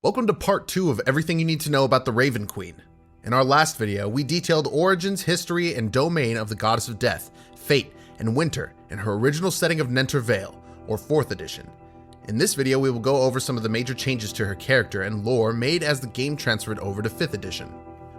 Welcome to part 2 of everything you need to know about the Raven Queen. In our last video, we detailed origins, history, and domain of the goddess of death, fate, and winter in her original setting of Nentir Vale, or 4th edition. In this video, we will go over some of the major changes to her character and lore made as the game transferred over to 5th edition.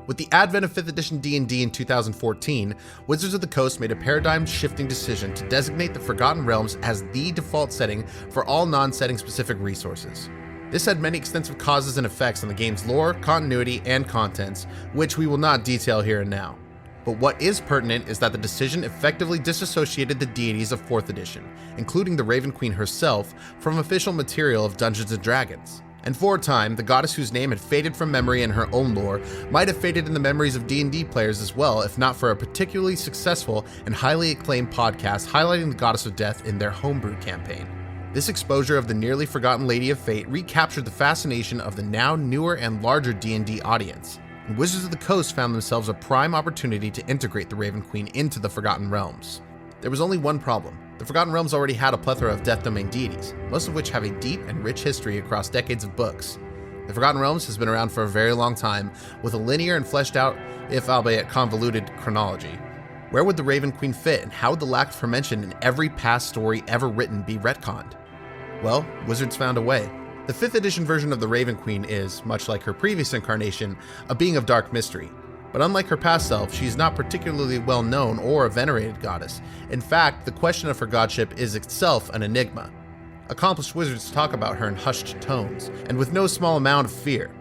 With the advent of 5th edition D&D in 2014, Wizards of the Coast made a paradigm-shifting decision to designate the Forgotten Realms as the default setting for all non-setting specific resources. This had many extensive causes and effects on the game's lore, continuity, and contents, which we will not detail here and now. But what is pertinent is that the decision effectively disassociated the deities of 4th edition, including the Raven Queen herself, from official material of Dungeons & Dragons. And for a time, the goddess whose name had faded from memory in her own lore might have faded in the memories of D&D players as well, if not for a particularly successful and highly acclaimed podcast highlighting the goddess of death in their homebrew campaign. This exposure of the nearly forgotten Lady of Fate recaptured the fascination of the now newer and larger D&D audience, and Wizards of the Coast found themselves a prime opportunity to integrate the Raven Queen into the Forgotten Realms. There was only one problem. The Forgotten Realms already had a plethora of Death Domain deities, most of which have a deep and rich history across decades of books. The Forgotten Realms has been around for a very long time, with a linear and fleshed out, if albeit convoluted, chronology. Where would the Raven Queen fit, and how would the lack of her mention in every past story ever written be retconned? Well, Wizards found a way. The 5th edition version of the Raven Queen is, much like her previous incarnation, a being of dark mystery. But unlike her past self, she is not particularly well known or a venerated goddess. In fact, the question of her godship is itself an enigma. Accomplished wizards talk about her in hushed tones, and with no small amount of fear.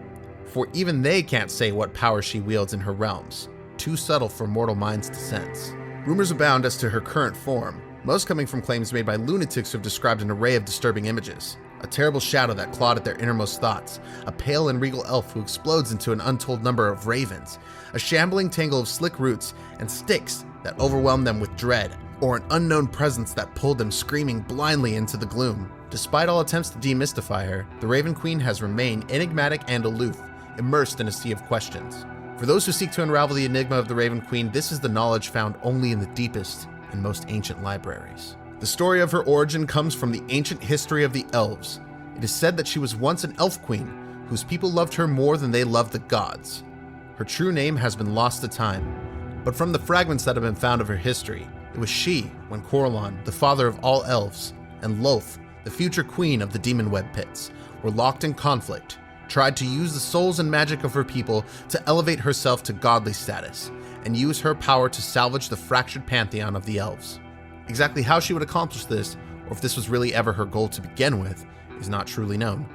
For even they can't say what power she wields in her realms. Too subtle for mortal minds to sense. Rumors abound as to her current form, most coming from claims made by lunatics who have described an array of disturbing images. A terrible shadow that clawed at their innermost thoughts, a pale and regal elf who explodes into an untold number of ravens, a shambling tangle of slick roots and sticks that overwhelmed them with dread, or an unknown presence that pulled them screaming blindly into the gloom. Despite all attempts to demystify her, the Raven Queen has remained enigmatic and aloof, immersed in a sea of questions. For those who seek to unravel the enigma of the Raven Queen, this is the knowledge found only in the deepest and most ancient libraries. The story of her origin comes from the ancient history of the elves. It is said that she was once an elf queen, whose people loved her more than they loved the gods. Her true name has been lost to time, but from the fragments that have been found of her history, it was she when Corellon, the father of all elves, and Loth, the future queen of the demon web pits, were locked in conflict, tried to use the souls and magic of her people to elevate herself to godly status, and use her power to salvage the fractured pantheon of the elves. Exactly how she would accomplish this, or if this was really ever her goal to begin with, is not truly known.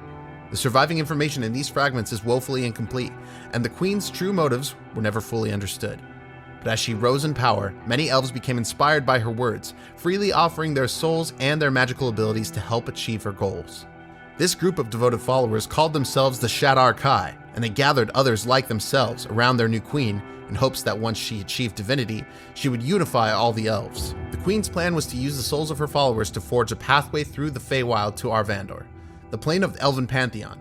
The surviving information in these fragments is woefully incomplete, and the Queen's true motives were never fully understood. But as she rose in power, many elves became inspired by her words, freely offering their souls and their magical abilities to help achieve her goals. This group of devoted followers called themselves the Shadar Kai, and they gathered others like themselves around their new queen in hopes that once she achieved divinity, she would unify all the elves. The Queen's plan was to use the souls of her followers to forge a pathway through the Feywild to Arvandor, the plane of the Elven Pantheon,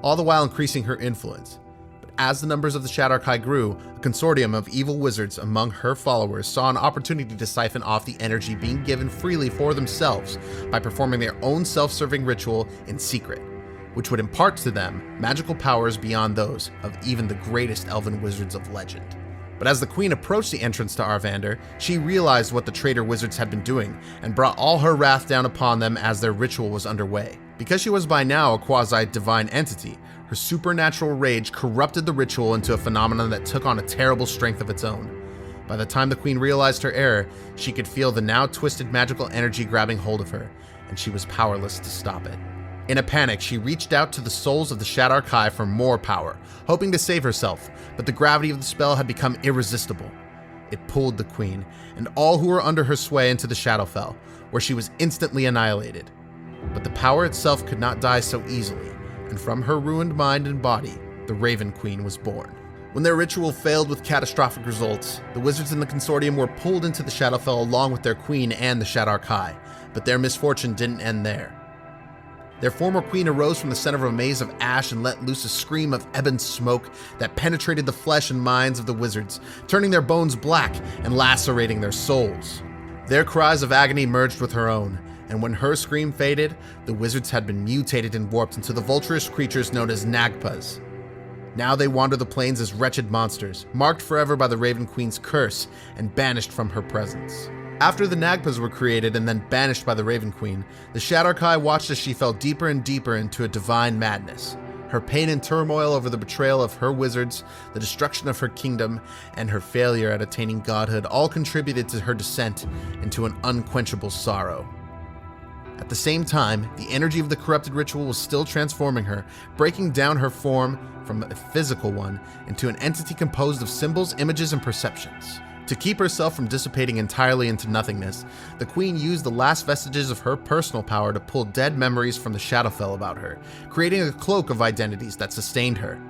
all the while increasing her influence. But as the numbers of the Shadar Kai grew, a consortium of evil wizards among her followers saw an opportunity to siphon off the energy being given freely for themselves by performing their own self-serving ritual in secret, which would impart to them magical powers beyond those of even the greatest elven wizards of legend. But as the Queen approached the entrance to Arvandor, she realized what the traitor wizards had been doing and brought all her wrath down upon them as their ritual was underway. Because she was by now a quasi-divine entity, her supernatural rage corrupted the ritual into a phenomenon that took on a terrible strength of its own. By the time the Queen realized her error, she could feel the now twisted magical energy grabbing hold of her, and she was powerless to stop it. In a panic, she reached out to the souls of the Shadar Kai for more power, hoping to save herself, but the gravity of the spell had become irresistible. It pulled the Queen, and all who were under her sway into the Shadowfell, where she was instantly annihilated. But the power itself could not die so easily, and from her ruined mind and body, the Raven Queen was born. When their ritual failed with catastrophic results, the wizards in the consortium were pulled into the Shadowfell along with their queen and the Shadar Kai, but their misfortune didn't end there. Their former queen arose from the center of a maze of ash and let loose a scream of ebon smoke that penetrated the flesh and minds of the wizards, turning their bones black and lacerating their souls. Their cries of agony merged with her own, And when her scream faded, the wizards had been mutated and warped into the vulturous creatures known as Nagpas. Now they wander the plains as wretched monsters, marked forever by the Raven Queen's curse and banished from her presence. After the Nagpas were created and then banished by the Raven Queen, the Shadar-kai watched as she fell deeper and deeper into a divine madness. Her pain and turmoil over the betrayal of her wizards, the destruction of her kingdom, and her failure at attaining godhood all contributed to her descent into an unquenchable sorrow. At the same time, the energy of the corrupted ritual was still transforming her, breaking down her form from a physical one into an entity composed of symbols, images, and perceptions. To keep herself from dissipating entirely into nothingness, the queen used the last vestiges of her personal power to pull dead memories from the Shadowfell about her, creating a cloak of identities that sustained her.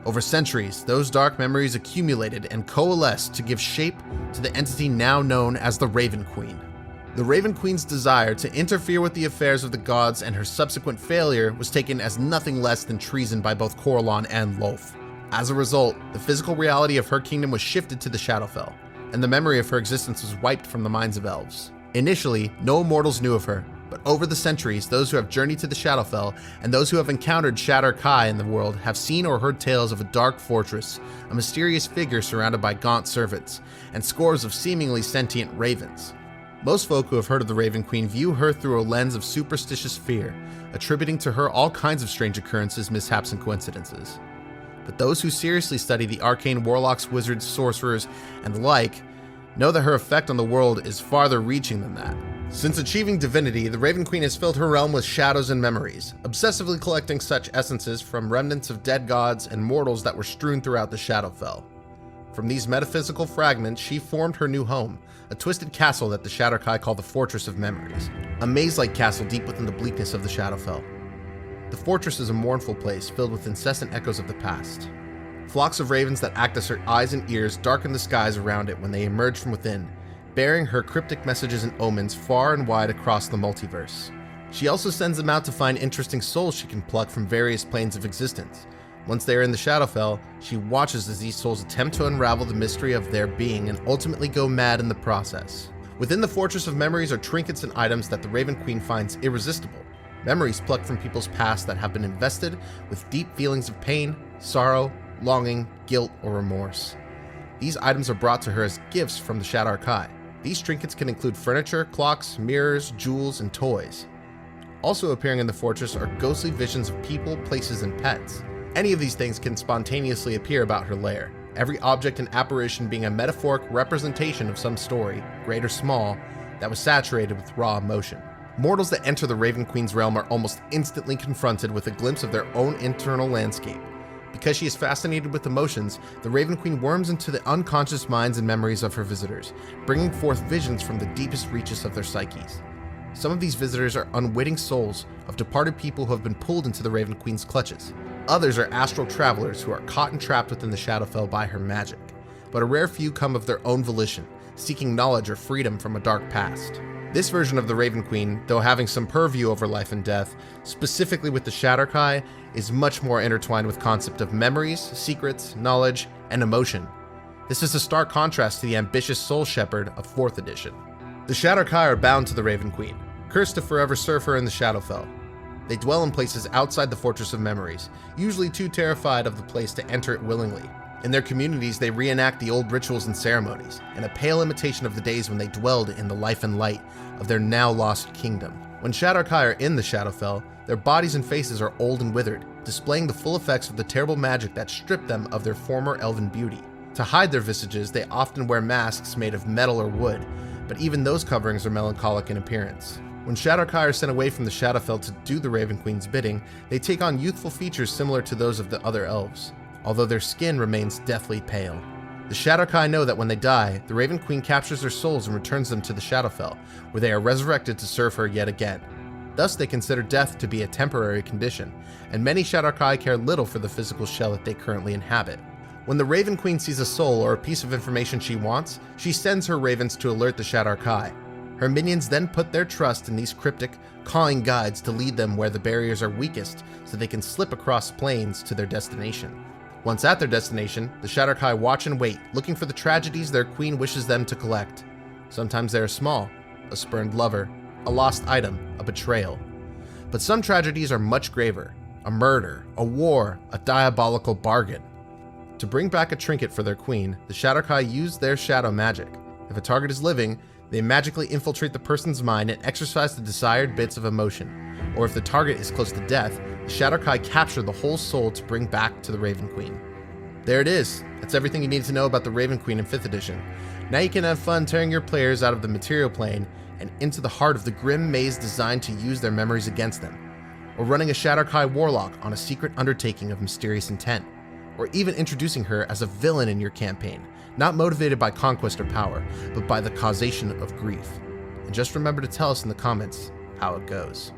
Over centuries, those dark memories accumulated and coalesced to give shape to the entity now known as the Raven Queen. The Raven Queen's desire to interfere with the affairs of the gods and her subsequent failure was taken as nothing less than treason by both Corellon and Lolth. As a result, the physical reality of her kingdom was shifted to the Shadowfell, and the memory of her existence was wiped from the minds of elves. Initially, no mortals knew of her, but over the centuries, those who have journeyed to the Shadowfell and those who have encountered Shadar-kai in the world have seen or heard tales of a dark fortress, a mysterious figure surrounded by gaunt servants, and scores of seemingly sentient ravens. Most folk who have heard of the Raven Queen view her through a lens of superstitious fear, attributing to her all kinds of strange occurrences, mishaps, and coincidences. But those who seriously study the arcane warlocks, wizards, sorcerers, and the like know that her effect on the world is farther reaching than that. Since achieving divinity, the Raven Queen has filled her realm with shadows and memories, obsessively collecting such essences from remnants of dead gods and mortals that were strewn throughout the Shadowfell. From these metaphysical fragments, she formed her new home, a twisted castle that the Shadar-kai call the Fortress of Memories, a maze-like castle deep within the bleakness of the Shadowfell. The fortress is a mournful place filled with incessant echoes of the past. Flocks of ravens that act as her eyes and ears darken the skies around it when they emerge from within, bearing her cryptic messages and omens far and wide across the multiverse. She also sends them out to find interesting souls she can pluck from various planes of existence. Once they are in the Shadowfell, she watches as these souls attempt to unravel the mystery of their being and ultimately go mad in the process. Within the Fortress of Memories are trinkets and items that the Raven Queen finds irresistible. Memories plucked from people's past that have been invested with deep feelings of pain, sorrow, longing, guilt, or remorse. These items are brought to her as gifts from the Shadar-kai. These trinkets can include furniture, clocks, mirrors, jewels, and toys. Also appearing in the fortress are ghostly visions of people, places, and pets. Any of these things can spontaneously appear about her lair, every object and apparition being a metaphoric representation of some story, great or small, that was saturated with raw emotion. Mortals that enter the Raven Queen's realm are almost instantly confronted with a glimpse of their own internal landscape. Because she is fascinated with emotions, the Raven Queen worms into the unconscious minds and memories of her visitors, bringing forth visions from the deepest reaches of their psyches. Some of these visitors are unwitting souls of departed people who have been pulled into the Raven Queen's clutches. Others are astral travelers who are caught and trapped within the Shadowfell by her magic. But a rare few come of their own volition, seeking knowledge or freedom from a dark past. This version of the Raven Queen, though having some purview over life and death, specifically with the Shadar-kai, is much more intertwined with concept of memories, secrets, knowledge, and emotion. This is a stark contrast to the ambitious Soul Shepherd of 4th edition. The Shadar-kai are bound to the Raven Queen, cursed to forever serve her in the Shadowfell. They dwell in places outside the Fortress of Memories, usually too terrified of the place to enter it willingly. In their communities, they reenact the old rituals and ceremonies, in a pale imitation of the days when they dwelled in the life and light of their now lost kingdom. When Shadar-kai are in the Shadowfell, their bodies and faces are old and withered, displaying the full effects of the terrible magic that stripped them of their former elven beauty. To hide their visages, they often wear masks made of metal or wood, but even those coverings are melancholic in appearance. When Shadar-kai are sent away from the Shadowfell to do the Raven Queen's bidding, they take on youthful features similar to those of the other elves, although their skin remains deathly pale. The Shadar-kai know that when they die, the Raven Queen captures their souls and returns them to the Shadowfell, where they are resurrected to serve her yet again. Thus they consider death to be a temporary condition, and many Shadar-kai care little for the physical shell that they currently inhabit. When the Raven Queen sees a soul or a piece of information she wants, she sends her ravens to alert the Shadar-kai. Her minions then put their trust in these cryptic, cawing guides to lead them where the barriers are weakest so they can slip across plains to their destination. Once at their destination, the Shadar-kai watch and wait, looking for the tragedies their queen wishes them to collect. Sometimes they are small, a spurned lover, a lost item, a betrayal. But some tragedies are much graver: a murder, a war, a diabolical bargain. To bring back a trinket for their queen, the Shadar-kai use their shadow magic. If a target is living, they magically infiltrate the person's mind and exercise the desired bits of emotion. Or if the target is close to death, the Shadar-kai capture the whole soul to bring back to the Raven Queen. There it is. That's everything you need to know about the Raven Queen in 5th edition. Now you can have fun tearing your players out of the material plane and into the heart of the grim maze designed to use their memories against them. Or running a Shadar-kai warlock on a secret undertaking of mysterious intent. Or even introducing her as a villain in your campaign, not motivated by conquest or power, but by the causation of grief. And just remember to tell us in the comments how it goes.